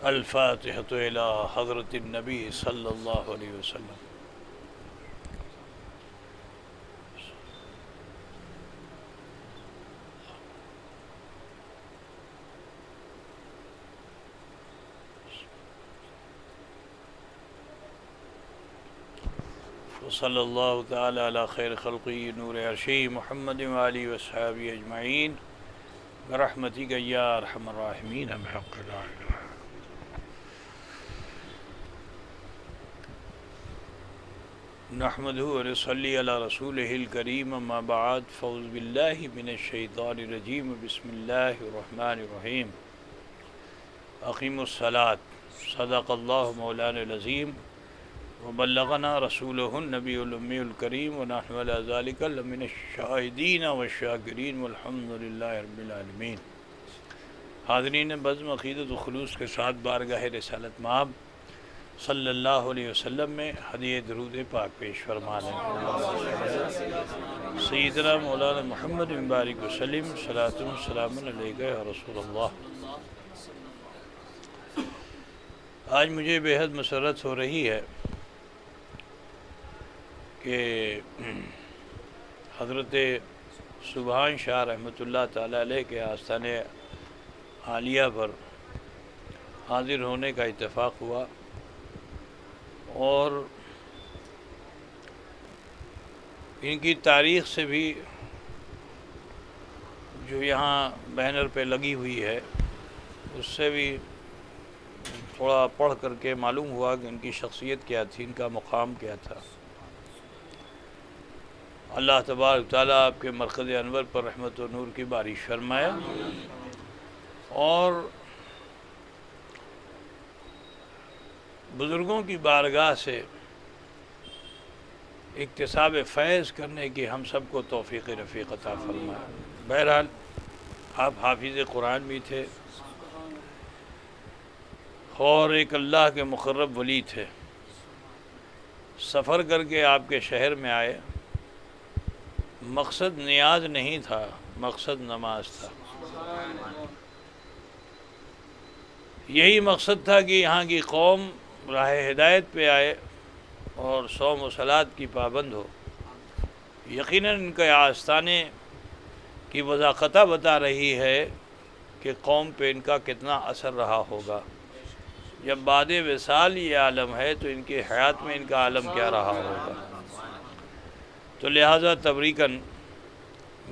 الفاتحة إلى حضرة النبي صلى الله عليه وسلم. وصلى الله تعالى على خير خلقه نور عرشه محمد وآله وصحبه أجمعين برحمتك يا أرحم الراحمين بحق لا إله. نحمده ونصلي على رسوله الكريم أما بعد فأعوذ بالله من الشيطان الرجيم بسم الله الرحمن الرحيم. أقيموا الصلاة صدق الله مولانا العظيم وبلغنا رسوله النبي الأمي الكريم ونحن على ذلك لمن الشاهدين والشاكرين والحمد لله رب العالمين. حاضرین بزم عقیدت و خلوص کے ساتھ بارگاہ رسالت مآب صلی اللہ علیہ وسلم میں ہدیہ درود پاک پیش فرما دیں. سیدنا مولانا محمد مبارک وسلم صلاۃ و سلام علیک یا رسول اللہ. آج مجھے بہت مسرت ہو رہی ہے کہ حضرت سبحان شاہ رحمۃ اللہ تعالیٰ علیہ کے آستانِ عالیہ پر حاضر ہونے کا اتفاق ہوا اور ان کی تاریخ سے بھی جو یہاں بینر پہ لگی ہوئی ہے اس سے بھی تھوڑا پڑھ کر کے معلوم ہوا کہ ان کی شخصیت کیا تھی، ان کا مقام کیا تھا. اللہ تبارک تعالیٰ آپ کے مرکز انور پر رحمت و نور کی بارش فرمائے اور بزرگوں کی بارگاہ سے اکتساب فیض کرنے کی ہم سب کو توفیق رفیق عطا فرمائے. بہرحال آپ حافظ قرآن بھی تھے اور ایک اللہ کے مقرب ولی تھے. سفر کر کے آپ کے شہر میں آئے. مقصد نیاز نہیں تھا، مقصد نماز تھا. یہی مقصد تھا کہ یہاں کی قوم راہ ہدایت پہ آئے اور صوم و صلات کی پابند ہو. یقیناً ان کے آستانے کی وضاحت بتا رہی ہے کہ قوم پہ ان کا کتنا اثر رہا ہوگا. جب بعد وصال یہ عالم ہے تو ان کی حیات میں ان کا عالم کیا رہا ہوگا. تو لہٰذا تبریکاً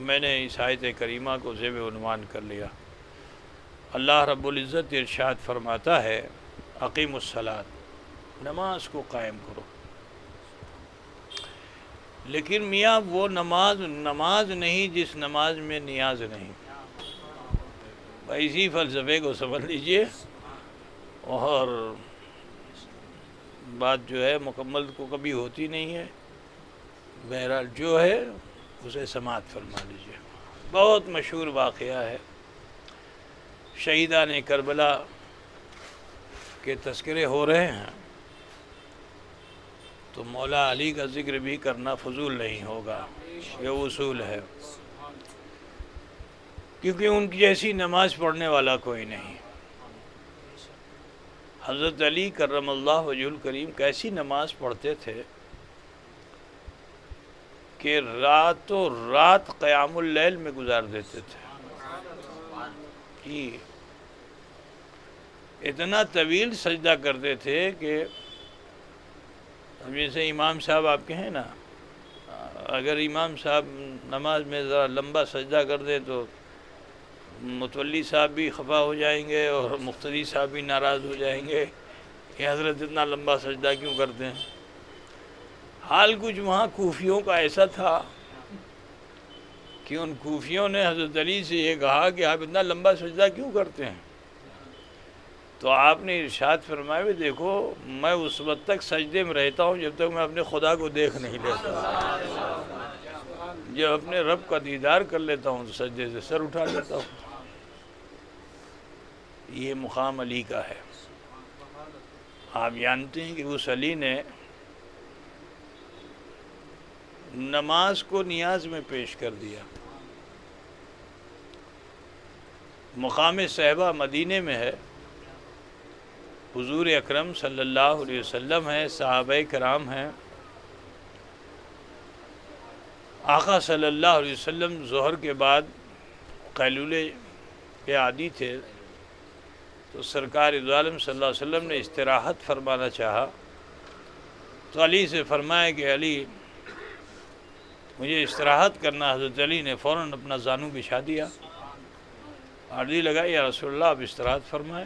میں نے اس آیت کریمہ کو ذیل عنوان کر لیا. اللہ رب العزت ارشاد فرماتا ہے اقیم الصلاۃ، نماز کو قائم کرو. لیکن میاں وہ نماز نہیں جس نماز میں نیاز نہیں. اسی فلسفے کو سمجھ لیجئے اور بات جو ہے مکمل کو کبھی ہوتی نہیں ہے. بہرحال جو ہے اسے سماعت فرما لیجئے. بہت مشہور واقعہ ہے. شہیدان کربلا کے تذکرے ہو رہے ہیں تو مولا علی کا ذکر بھی کرنا فضول نہیں ہوگا. یہ اصول ہے کیونکہ ان کی جیسی نماز پڑھنے والا کوئی نہیں. حضرت علی کرم اللہ وجہ الکریم کیسی نماز پڑھتے تھے کہ راتوں رات قیام اللیل میں گزار دیتے تھے. اتنا طویل سجدہ کرتے تھے کہ جیسے امام صاحب آپ کے ہیں نا، اگر امام صاحب نماز میں ذرا لمبا سجدہ کر دیں تو متولی صاحب بھی خفا ہو جائیں گے اور مقتدی صاحب بھی ناراض ہو جائیں گے کہ حضرت اتنا لمبا سجدہ کیوں کرتے ہیں. حال کچھ وہاں کوفیوں کا ایسا تھا کہ ان کوفیوں نے حضرت علی سے یہ کہا کہ آپ اتنا لمبا سجدہ کیوں کرتے ہیں. تو آپ نے ارشاد فرمایا بھی دیکھو میں اس وقت تک سجدے میں رہتا ہوں جب تک میں اپنے خدا کو دیکھ نہیں لیتا. جب اپنے رب کا دیدار کر لیتا ہوں تو سجدے سے سر اٹھا لیتا ہوں. یہ مقام علی کا ہے. آپ جانتے ہیں کہ اس علی نے نماز کو نیاز میں پیش کر دیا. مقام صحبہ مدینے میں ہے حضور اکرم صلی اللہ علیہ وسلم ہیں، صحابہ کرام ہیں۔ آقا صلی اللہ علیہ وسلم ظہر کے بعد قیلولے کے عادی تھے، تو سرکار دو عالم صلی اللہ علیہ وسلم نے استراحت فرمانا چاہا، تو علی سے فرمایا کہ علی مجھے استراحت کرنا۔ حضرت علی نے فوراً اپنا زانو بچھا دیا، عرضی لگائی یا رسول اللہ آپ استراحت فرمائیں۔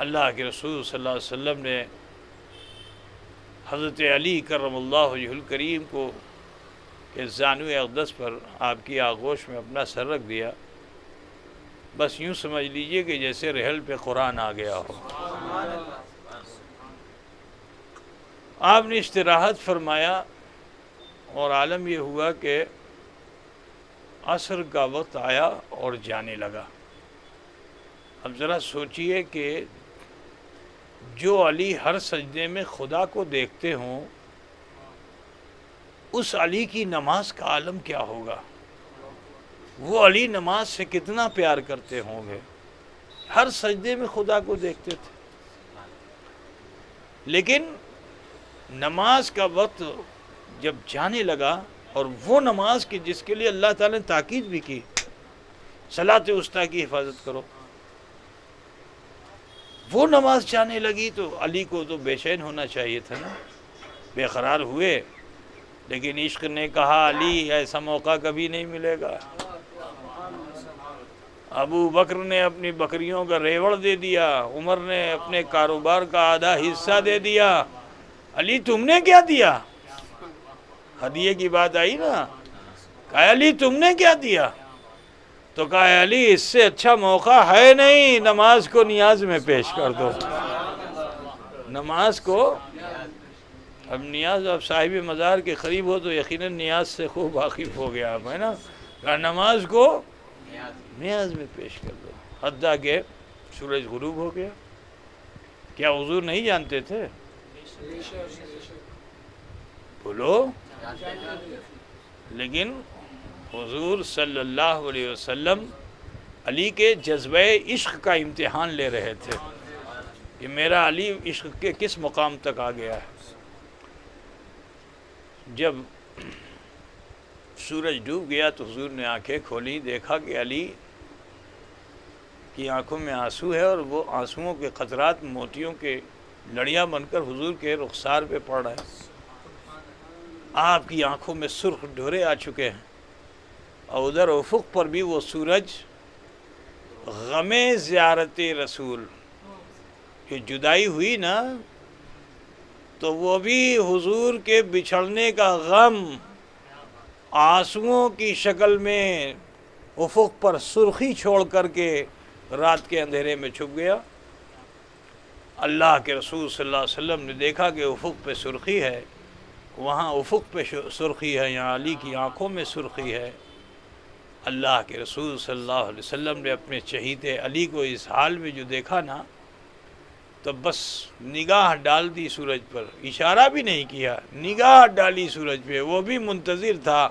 اللہ کے رسول صلی اللہ علیہ وسلم نے حضرت علی کرم اللہ وجہ الکریم کو کہ زانو اقدس پر آپ کی آغوش میں اپنا سر رکھ دیا، بس یوں سمجھ لیجئے کہ جیسے رحل پہ قرآن آ گیا ہو۔ آپ نے استراحت فرمایا اور عالم یہ ہوا کہ عصر کا وقت آیا اور جانے لگا۔ اب ذرا سوچئے کہ جو علی ہر سجدے میں خدا کو دیکھتے ہوں، اس علی کی نماز کا عالم کیا ہوگا؟ وہ علی نماز سے کتنا پیار کرتے ہوں گے، ہر سجدے میں خدا کو دیکھتے تھے۔ لیکن نماز کا وقت جب جانے لگا، اور وہ نماز کی جس کے لیے اللہ تعالیٰ نے تاکید بھی کی، صلاۃ وسطیٰ کی حفاظت کرو، وہ نماز جانے لگی تو علی کو تو بے چین ہونا چاہیے تھا نا، بے قرار ہوئے۔ لیکن عشق نے کہا علی ایسا موقع کبھی نہیں ملے گا۔ ابو بکر نے اپنی بکریوں کا ریوڑ دے دیا، عمر نے اپنے کاروبار کا آدھا حصہ دے دیا، علی تم نے کیا دیا؟ ہدیے کی بات آئی نا، کہا علی تم نے کیا دیا؟ تو کہا علی اس سے اچھا موقع ہے نہیں، نماز کو نیاز میں پیش کر دو۔ نماز کو، اب نیاز اب صاحب مزار کے قریب ہو تو یقیناً نیاز سے خوب واقف ہو گیا آپ، ہے نا؟ کہا نماز کو نیاز میں پیش کر دو، حتیٰ کہ سورج غروب ہو گیا۔ کیا حضور نہیں جانتے تھے؟ بولو۔ لیکن حضور صلی اللہ علیہ وسلم علی کے جذبہ عشق کا امتحان لے رہے تھے کہ میرا علی عشق کے کس مقام تک آ گیا ہے۔ جب سورج ڈوب گیا تو حضور نے آنکھیں کھولی، دیکھا کہ علی کی آنکھوں میں آنسو ہے، اور وہ آنسوؤں کے قطرات موتیوں کے لڑیاں بن کر حضور کے رخسار پہ پڑ رہے ہیں۔ آپ کی آنکھوں میں سرخ ڈھورے آ چکے ہیں، اور ادھر افق پر بھی وہ سورج غم زیارت رسول، جو جدائی ہوئی نا تو وہ بھی حضور کے بچھڑنے کا غم آنسوؤں کی شکل میں افق پر سرخی چھوڑ کر کے رات کے اندھیرے میں چھپ گیا۔ اللہ کے رسول صلی اللہ علیہ وسلم نے دیکھا کہ افق پہ سرخی ہے، وہاں افق پہ سرخی ہے، یہاں علی کی آنکھوں میں سرخی ہے۔ اللہ کے رسول صلی اللہ علیہ وسلم نے اپنے چہیتے علی کو اس حال میں جو دیکھا نا، تو بس نگاہ ڈال دی سورج پر، اشارہ بھی نہیں کیا، نگاہ ڈالی سورج پہ۔ وہ بھی منتظر تھا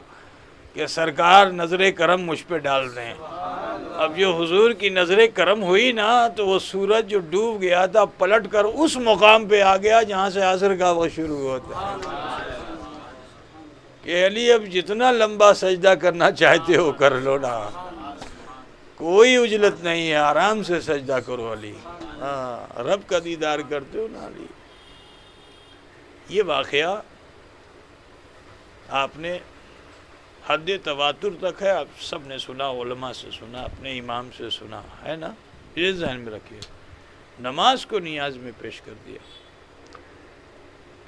کہ سرکار نظر کرم مجھ پہ ڈال دیں۔ اب جو حضور کی نظر کرم ہوئی نا تو وہ سورج جو ڈوب گیا تھا پلٹ کر اس مقام پہ آ گیا جہاں سے عصر کا وقت شروع ہوتا ہے، کہ علی اب جتنا لمبا سجدہ کرنا چاہتے ہو کر لو نا، کوئی عجلت نہیں ہے، آرام سے سجدہ کرو علی، ہاں رب کا دیدار کرتے ہو نا علی۔ یہ واقعہ آپ نے حد تواتر تک ہے، آپ سب نے سنا، علماء سے سنا، اپنے امام سے سنا ہے نا، یہ ذہن میں رکھیے۔ نماز کو نیاز میں پیش کر دیا،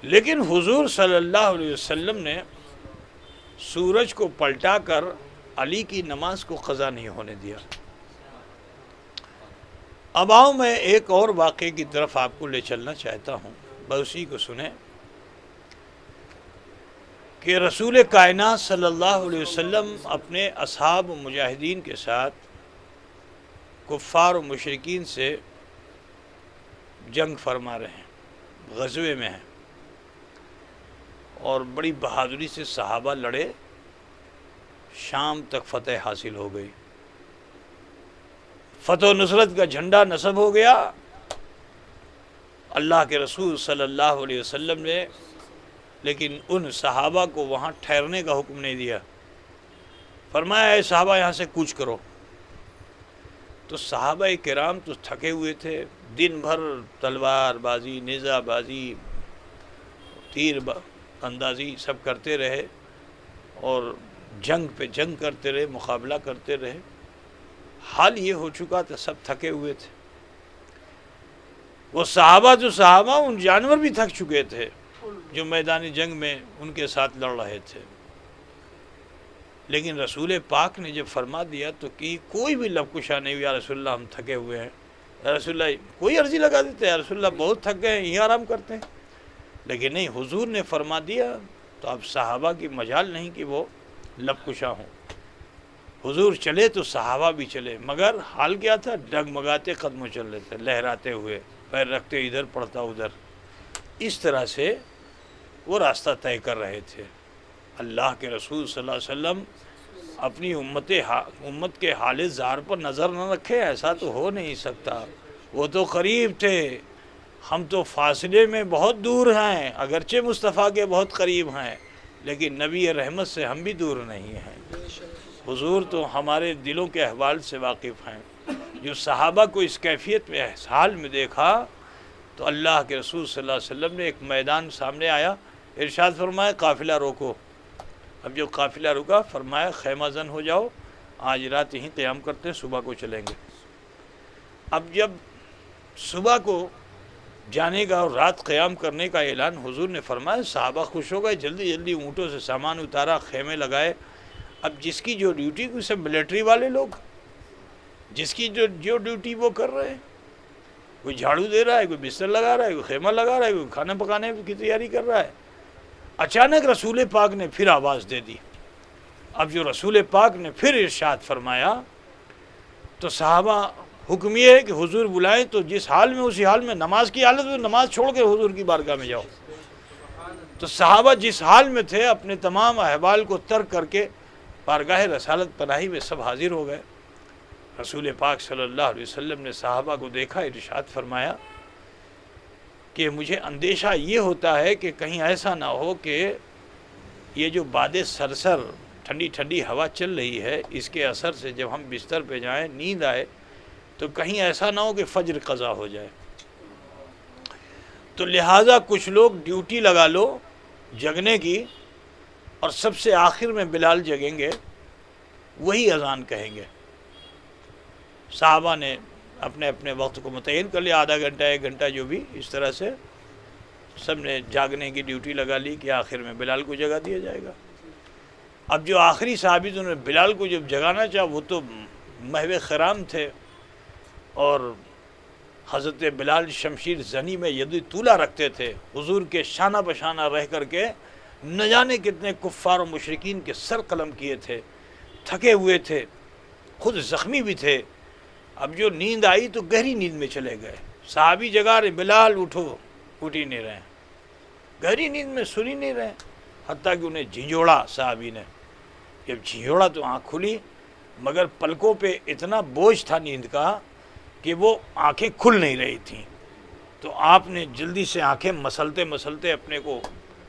لیکن حضور صلی اللہ علیہ وسلم نے سورج کو پلٹا کر علی کی نماز کو قضا نہیں ہونے دیا۔ اب آؤ میں ایک اور واقعے کی طرف آپ کو لے چلنا چاہتا ہوں، بس اسی کو سنیں کہ رسول کائنات صلی اللہ علیہ وسلم اپنے اصحاب و مجاہدین کے ساتھ کفار و مشرکین سے جنگ فرما رہے ہیں، غزوے میں ہیں، اور بڑی بہادری سے صحابہ لڑے، شام تک فتح حاصل ہو گئی، فتح و نصرت کا جھنڈا نصب ہو گیا، اللہ کے رسول صلی اللہ علیہ وسلم نے لیکن ان صحابہ کو وہاں ٹھہرنے کا حکم نہیں دیا، فرمایا اے صحابہ یہاں سے کوچ کرو۔ تو صحابہ کرام تو تھکے ہوئے تھے، دن بھر تلوار بازی، نیزہ بازی، تیر اندازی سب کرتے رہے اور جنگ پہ جنگ کرتے رہے، مقابلہ کرتے رہے۔ حال یہ ہو چکا تھا، سب تھکے ہوئے تھے۔ وہ صحابہ جو صحابہ، ان جانور بھی تھک چکے تھے جو میدان جنگ میں ان کے ساتھ لڑ رہے تھے۔ لیکن رسول پاک نے جب فرما دیا تو کہ کوئی بھی لب کشا نہیں ہوئی، یا رسول اللہ ہم تھکے ہوئے ہیں، یا رسول اللہ کوئی عرضی لگا دیتے، یا رسول اللہ بہت تھک گئے ہیں، یہیں آرام کرتے ہیں۔ لیکن نہیں، حضور نے فرما دیا تو اب صحابہ کی مجال نہیں کہ وہ لب کشا ہوں۔ حضور چلے تو صحابہ بھی چلے، مگر حال کیا تھا؟ ڈگمگاتے قدموں چل رہے تھے، لہراتے ہوئے، پیر رکھتے ادھر پڑتا ادھر، اس طرح سے وہ راستہ طے کر رہے تھے۔ اللہ کے رسول صلی اللہ علیہ وسلم اپنی امت کے حال زار پر نظر نہ رکھے، ایسا تو ہو نہیں سکتا۔ وہ تو قریب تھے، ہم تو فاصلے میں بہت دور ہیں، اگرچہ مصطفیٰ کے بہت قریب ہیں، لیکن نبی رحمت سے ہم بھی دور نہیں ہیں۔ حضور تو ہمارے دلوں کے احوال سے واقف ہیں۔ جو صحابہ کو اس کیفیت میں حال میں دیکھا تو اللہ کے رسول صلی اللہ علیہ وسلم نے ایک میدان سامنے آیا، ارشاد فرمایا قافلہ روکو۔ اب جو قافلہ رکا فرمایا خیمہ زن ہو جاؤ، آج رات یہیں قیام کرتے ہیں، صبح کو چلیں گے۔ اب جب صبح کو جانے کا اور رات قیام کرنے کا اعلان حضور نے فرمایا، صحابہ خوش ہو گئے، جلدی جلدی اونٹوں سے سامان اتارا، خیمے لگائے۔ اب جس کی جو ڈیوٹی، کوئی سب ملٹری والے لوگ، جس کی جو ڈیوٹی وہ کر رہے ہیں، کوئی جھاڑو دے رہا ہے، کوئی بستر لگا رہا ہے، کوئی خیمہ لگا رہا ہے، کوئی کھانا پکانے کی تیاری کر رہا ہے۔ اچانک رسول پاک نے پھر آواز دے دی۔ اب جو رسول پاک نے پھر ارشاد فرمایا تو صحابہ حکم یہ ہے کہ حضور بلائیں تو جس حال میں اسی حال میں، نماز کی حالت میں نماز چھوڑ کے حضور کی بارگاہ میں جاؤ۔ تو صحابہ جس حال میں تھے اپنے تمام احوال کو ترک کر کے بارگاہ رسالت پناہی میں سب حاضر ہو گئے۔ رسول پاک صلی اللہ علیہ وسلم نے صحابہ کو دیکھا، ارشاد فرمایا کہ مجھے اندیشہ یہ ہوتا ہے کہ کہیں ایسا نہ ہو کہ یہ جو باد سرسر ٹھنڈی ٹھنڈی ہوا چل رہی ہے، اس کے اثر سے جب ہم بستر پہ جائیں، نیند آئے تو کہیں ایسا نہ ہو کہ فجر قضا ہو جائے۔ تو لہٰذا کچھ لوگ ڈیوٹی لگا لو جگنے کی، اور سب سے آخر میں بلال جگیں گے، وہی اذان کہیں گے۔ صحابہ نے اپنے اپنے وقت کو متعین کر لیا، آدھا گھنٹہ 1 گھنٹہ جو بھی، اس طرح سے سب نے جاگنے کی ڈیوٹی لگا لی کہ آخر میں بلال کو جگا دیا جائے گا۔ اب جو آخری صحابی انہوں نے بلال کو جب جگانا چاہا، وہ تو محو خرام تھے، اور حضرت بلال شمشیر زنی میں ید طولہ رکھتے تھے، حضور کے شانہ بشانہ رہ کر کے نہ جانے کتنے کفار و مشرکین کے سر قلم کیے تھے، تھکے ہوئے تھے، خود زخمی بھی تھے۔ اب جو نیند آئی تو گہری نیند میں چلے گئے۔ صحابی جگا رہے، بلال اٹھو، اٹھ ہی نہیں رہے، گہری نیند میں سن ہی نہیں رہے، حتیٰ کہ انہیں جھنجھوڑا صحابی نے۔ جب جھنجھوڑا تو آنکھ کھلی، مگر پلکوں پہ اتنا بوجھ تھا نیند کا کہ وہ آنکھیں کھل نہیں رہی تھیں۔ تو آپ نے جلدی سے آنکھیں مسلتے مسلتے اپنے کو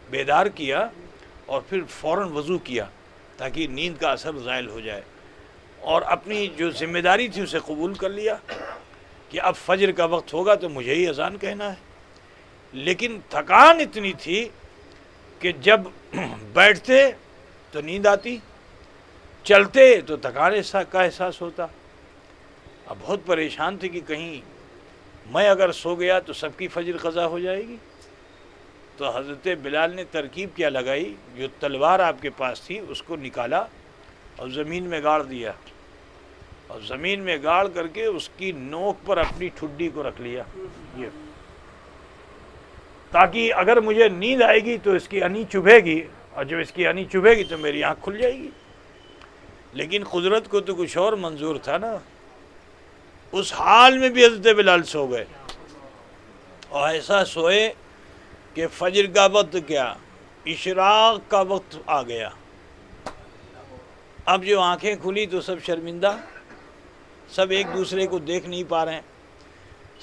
بیدار کیا، اور پھر فوراً وضو کیا تاکہ نیند کا اثر زائل ہو جائے، اور اپنی جو ذمہ داری تھی اسے قبول کر لیا کہ اب فجر کا وقت ہوگا تو مجھے ہی اذان کہنا ہے۔ لیکن تھکان اتنی تھی کہ جب بیٹھتے تو نیند آتی، چلتے تو تھکان کا احساس ہوتا۔ اب بہت پریشان تھے کہ کہیں میں اگر سو گیا تو سب کی فجر قضا ہو جائے گی۔ تو حضرت بلال نے ترکیب کیا لگائی، جو تلوار آپ کے پاس تھی اس کو نکالا اور زمین میں گاڑ دیا، اور زمین میں گاڑ کر کے اس کی نوک پر اپنی ٹھڈی کو رکھ لیا، یہ تاکہ اگر مجھے نیند آئے گی تو اس کی انی چبھے گی، اور جب اس کی انی چبھے گی تو میری آنکھ کھل جائے گی۔ لیکن قدرت کو تو کچھ اور منظور تھا نا، اس حال میں بھی حضرت بلال سو گئے، اور ایسا سوئے کہ فجر کا وقت کیا، اشراق کا وقت آ گیا۔ اب جو آنکھیں کھلی تو سب شرمندہ، سب ایک دوسرے کو دیکھ نہیں پا رہے ہیں۔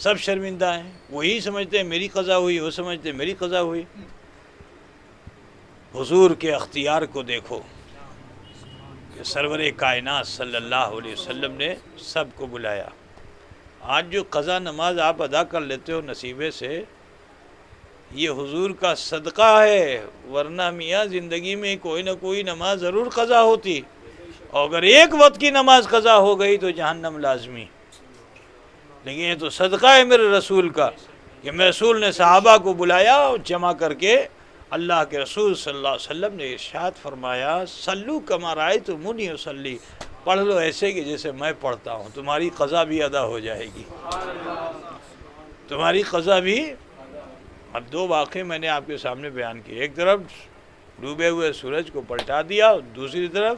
سب شرمندہ ہیں، وہی سمجھتے ہیں میری قضا ہوئی، وہ سمجھتے ہیں میری قضا ہوئی۔ حضور کے اختیار کو دیکھو کہ سرور کائنات صلی اللہ علیہ وسلم نے سب کو بلایا۔ آج جو قضا نماز آپ ادا کر لیتے ہو نصیبے سے، یہ حضور کا صدقہ ہے، ورنہ میاں زندگی میں کوئی نہ کوئی نماز ضرور قضا ہوتی، اور اگر ایک وقت کی نماز قضا ہو گئی تو جہنم لازمی۔ لیکن یہ تو صدقہ ہے میرے رسول کا کہ میرے رسول نے صحابہ کو بلایا اور جمع کر کے اللہ کے رسول صلی اللہ علیہ وسلم نے ارشاد فرمایا، سلو کما رأیتمونی اصلی، پڑھ لو ایسے کہ جیسے میں پڑھتا ہوں، تمہاری قضا بھی ادا ہو جائے گی، تمہاری قضا بھی۔ اب دو واقعے میں نے آپ کے سامنے بیان کیے، ایک طرف ڈوبے ہوئے سورج کو پلٹا دیا اور دوسری طرف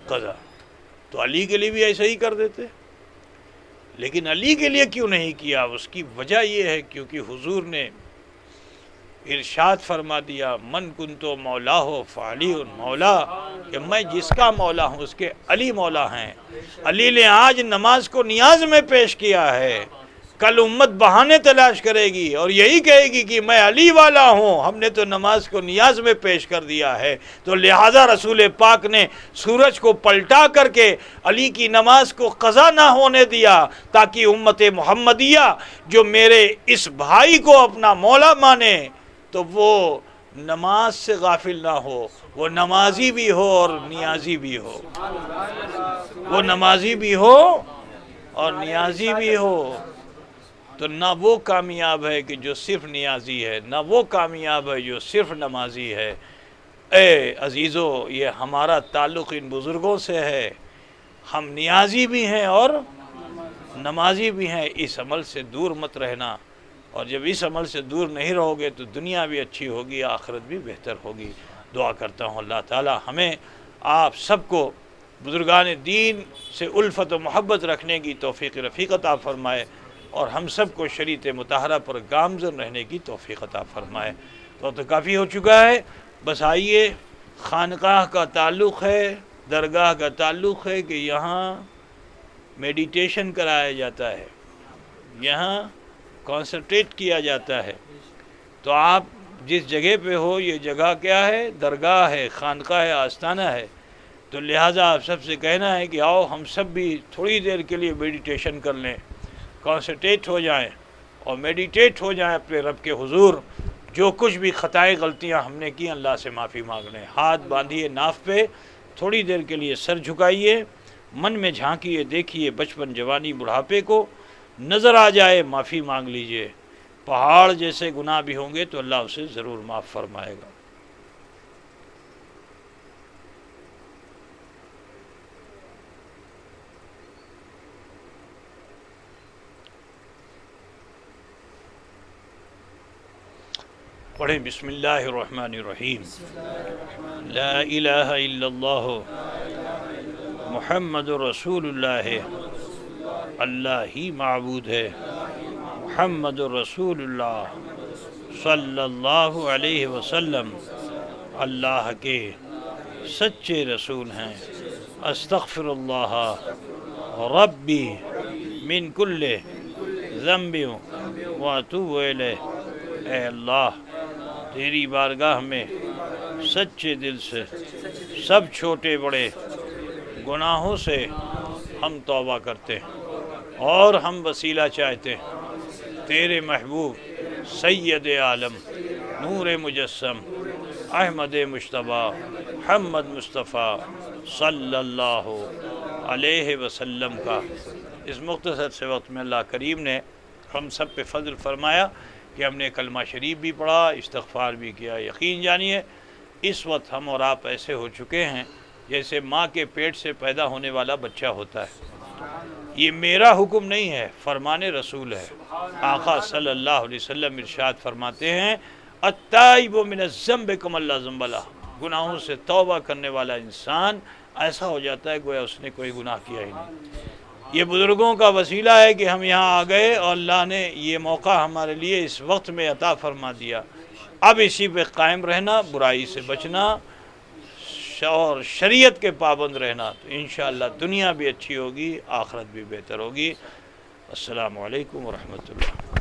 قضا۔ تو علی کے لیے بھی ایسا ہی کر دیتے، لیکن علی کے لیے کیوں نہیں کیا؟ اس کی وجہ یہ ہے کیونکہ حضور نے ارشاد فرما دیا، من کنتو مولا ہو فعلی مولا، کہ میں جس کا مولا ہوں اس کے علی مولا ہیں۔ علی نے آج نماز کو نیاز میں پیش کیا ہے، کل امت بہانے تلاش کرے گی اور یہی کہے گی کہ میں علی والا ہوں، ہم نے تو نماز کو نیاز میں پیش کر دیا ہے۔ تو لہٰذا رسول پاک نے سورج کو پلٹا کر کے علی کی نماز کو قضا نہ ہونے دیا، تاکہ امت محمدیہ جو میرے اس بھائی کو اپنا مولا مانے تو وہ نماز سے غافل نہ ہو، وہ نمازی بھی ہو اور نیازی بھی ہو، وہ نمازی بھی ہو اور نیازی بھی ہو۔ تو نہ وہ کامیاب ہے کہ جو صرف نیازی ہے، نہ وہ کامیاب ہے جو صرف نمازی ہے۔ اے عزیزو، یہ ہمارا تعلق ان بزرگوں سے ہے، ہم نیازی بھی ہیں اور نمازی بھی ہیں۔ اس عمل سے دور مت رہنا، اور جب اس عمل سے دور نہیں رہو گے تو دنیا بھی اچھی ہوگی، آخرت بھی بہتر ہوگی۔ دعا کرتا ہوں اللہ تعالی ہمیں آپ سب کو بزرگان دین سے الفت و محبت رکھنے کی توفیق رفیق عطا فرمائے، اور ہم سب کو شریعت مطہرہ پر گامزن رہنے کی توفیق عطا فرمائے۔ تو کافی ہو چکا ہے، بس آئیے، خانقاہ کا تعلق ہے، درگاہ کا تعلق ہے کہ یہاں میڈیٹیشن کرایا جاتا ہے، یہاں کانسنٹریٹ کیا جاتا ہے۔ تو آپ جس جگہ پہ ہو، یہ جگہ کیا ہے؟ درگاہ ہے، خانقاہ ہے، آستانہ ہے۔ تو لہٰذا آپ سب سے کہنا ہے کہ آؤ ہم سب بھی تھوڑی دیر کے لیے میڈیٹیشن کر لیں، کانسنٹریٹ ہو جائیں اور میڈیٹیٹ ہو جائیں اپنے رب کے حضور۔ جو کچھ بھی خطائیں غلطیاں ہم نے کی، اللہ سے معافی مانگ لیں۔ ہاتھ باندھیے ناف پہ، تھوڑی دیر کے لیے سر جھکائیے، من میں جھانکیے، دیکھیے بچپن، جوانی، بڑھاپے کو، نظر آ جائے معافی مانگ لیجئے۔ پہاڑ جیسے گناہ بھی ہوں گے تو اللہ اسے ضرور معاف فرمائے گا۔ پڑھیں بسم اللہ الرحمن الرحیم۔ لا الہ الا اللہ محمد رسول اللہ، اللہ ہی معبود ہے، محمد رسول اللہ صلی اللہ علیہ وسلم اللہ کے سچے رسول ہیں۔ استغفر اللہ ربی من کل ذنب واتوب الیہ۔ اے اللہ، تیری بارگاہ میں سچے دل سے سب چھوٹے بڑے گناہوں سے ہم توبہ کرتے ہیں، اور ہم وسیلہ چاہتے ہیں تیرے محبوب سید عالم نور مجسم احمد مجتبیٰ محمد مصطفیٰ صلی اللہ علیہ وسلم کا۔ اس مختصر سے وقت میں اللہ کریم نے ہم سب پہ فضل فرمایا کہ ہم نے کلمہ شریف بھی پڑھا، استغفار بھی کیا۔ یقین جانیے اس وقت ہم اور آپ ایسے ہو چکے ہیں جیسے ماں کے پیٹ سے پیدا ہونے والا بچہ ہوتا ہے۔ یہ میرا حکم نہیں ہے، فرمان رسول ہے۔ آقا صلی اللہ علیہ وسلم ارشاد فرماتے ہیں، التائب من الذنب کمن لا ذنب لہ، گناہوں سے توبہ کرنے والا انسان ایسا ہو جاتا ہے گویا اس نے کوئی گناہ کیا ہی نہیں۔ یہ بزرگوں کا وسیلہ ہے کہ ہم یہاں آ گئے اور اللہ نے یہ موقع ہمارے لیے اس وقت میں عطا فرما دیا۔ اب اسی پہ قائم رہنا، برائی سے بچنا اور شریعت کے پابند رہنا، تو انشاءاللہ دنیا بھی اچھی ہوگی، آخرت بھی بہتر ہوگی۔ السلام علیکم ورحمۃ اللہ.